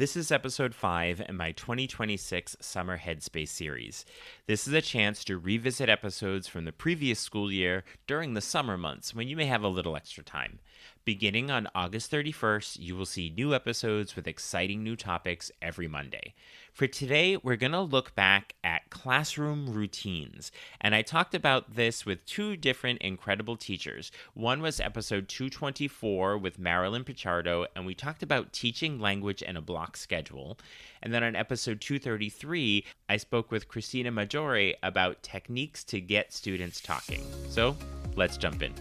This is episode 5 in my 2026 Summer Headspace series. This is a chance to revisit episodes from the previous school year during the summer months when you may have a little extra time. Beginning on August 31st, you will see new episodes with exciting new topics every Monday. For today, we're going to look back at classroom routines. And I talked about this with two different incredible teachers. One was episode 224 with Marilyn Pichardo, and we talked about teaching language and a block schedule. And then on episode 233, I spoke with Christina Maggiore about techniques to get students talking. So let's jump in.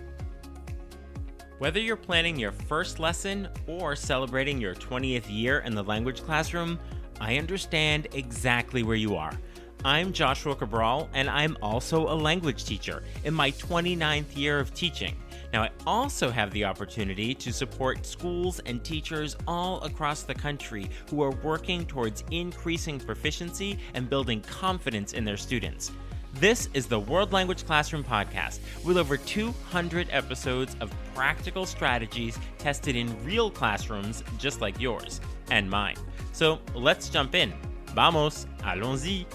Whether you're planning your first lesson or celebrating your 20th year in the language classroom, I understand exactly where you are. I'm Joshua Cabral, and I'm also a language teacher in my 29th year of teaching. Now, I also have the opportunity to support schools and teachers all across the country who are working towards increasing proficiency and building confidence in their students. This is the World Language Classroom Podcast, with over 200 episodes of practical strategies tested in real classrooms just like yours and mine. So let's jump in. Vamos, allons-y.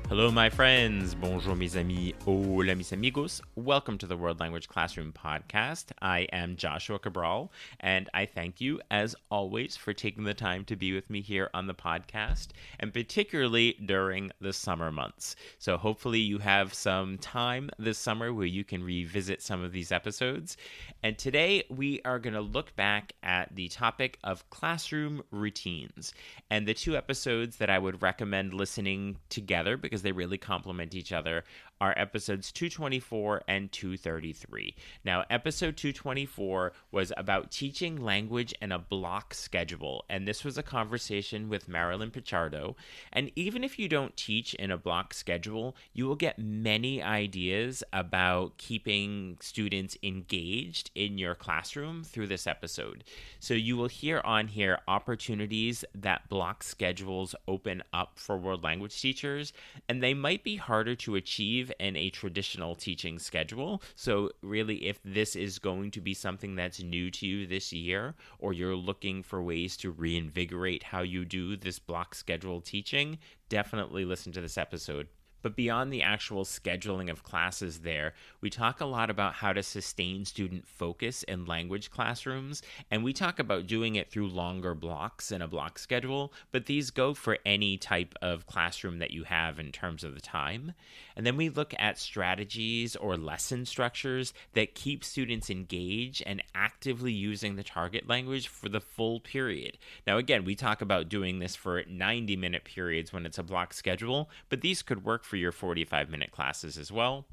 Hello, my friends. Bonjour, mes amis. Hola, mis amigos. Welcome to the World Language Classroom Podcast. I am Joshua Cabral, and I thank you, as always, for taking the time to be with me here on the podcast, and particularly during the summer months. So hopefully you have some time this summer where you can revisit some of these episodes. And today we are going to look back at the topic of classroom routines. And the two episodes that I would recommend listening together, because they really complement each other, are episodes 224 and 233. Now, episode 224 was about teaching language and a block schedule, and this was a conversation with Marilyn Pichardo. And even if you don't teach in a block schedule, you will get many ideas about keeping students engaged in your classroom through this episode. So you will hear on here opportunities that block schedules open up for world language teachers, and they might be harder to achieve in a traditional teaching schedule. So really, if this is going to be something that's new to you this year, or you're looking for ways to reinvigorate how you do this block schedule teaching, definitely listen to this episode. But beyond the actual scheduling of classes there, we talk a lot about how to sustain student focus in language classrooms, and we talk about doing it through longer blocks in a block schedule, but these go for any type of classroom that you have in terms of the time. And then we look at strategies or lesson structures that keep students engaged and actively using the target language for the full period. Now, again, we talk about doing this for 90-minute periods when it's a block schedule, but these could work for your 45-minute classes as well.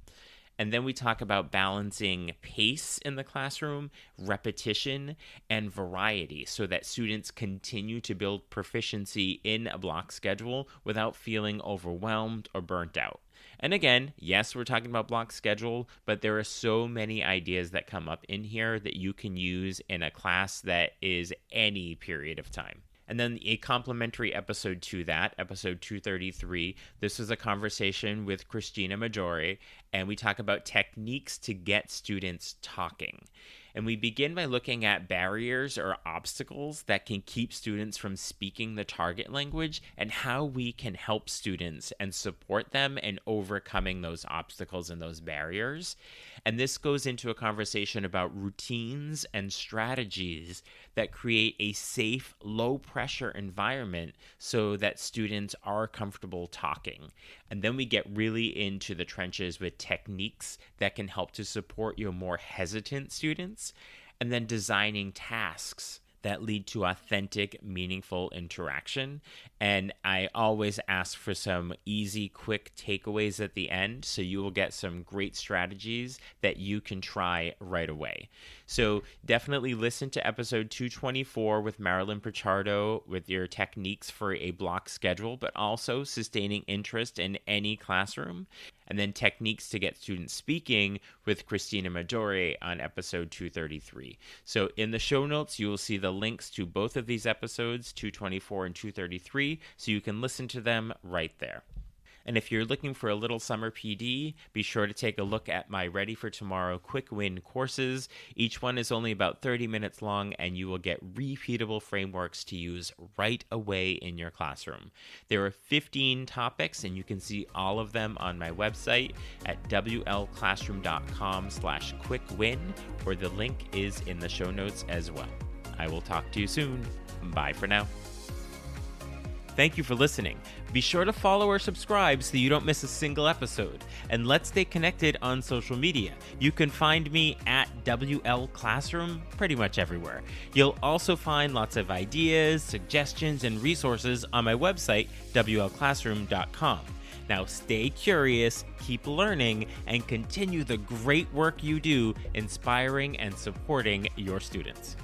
And then we talk about balancing pace in the classroom, repetition, and variety so that students continue to build proficiency in a block schedule without feeling overwhelmed or burnt out. And again, yes, we're talking about block schedule, but there are so many ideas that come up in here that you can use in a class that is any period of time. And then a complementary episode to that, episode 233, this is a conversation with Christina Maggiore, and we talk about techniques to get students talking. And we begin by looking at barriers or obstacles that can keep students from speaking the target language and how we can help students and support them in overcoming those obstacles and those barriers. And this goes into a conversation about routines and strategies that create a safe, low-pressure environment so that students are comfortable talking. And then we get really into the trenches with techniques that can help to support your more hesitant students, and then designing tasks that lead to authentic, meaningful interaction. And I always ask for some easy, quick takeaways at the end, so you will get some great strategies that you can try right away. So definitely listen to episode 224 with Marilyn Pichardo with your techniques for a block schedule, but also sustaining interest in any classroom. And then techniques to get students speaking with Christina Maggiore on episode 233. So in the show notes, you will see the links to both of these episodes, 224 and 233, so you can listen to them right there. And if you're looking for a little summer PD, be sure to take a look at my Ready for Tomorrow Quick Win courses. Each one is only about 30 minutes long, and you will get repeatable frameworks to use right away in your classroom. There are 15 topics, and you can see all of them on my website at wlclassroom.com/quickwin, or the link is in the show notes as well. I will talk to you soon. Bye for now. Thank you for listening. Be sure to follow or subscribe so you don't miss a single episode. And let's stay connected on social media. You can find me at WL Classroom pretty much everywhere. You'll also find lots of ideas, suggestions, and resources on my website, wlclassroom.com. Now stay curious, keep learning, and continue the great work you do inspiring and supporting your students.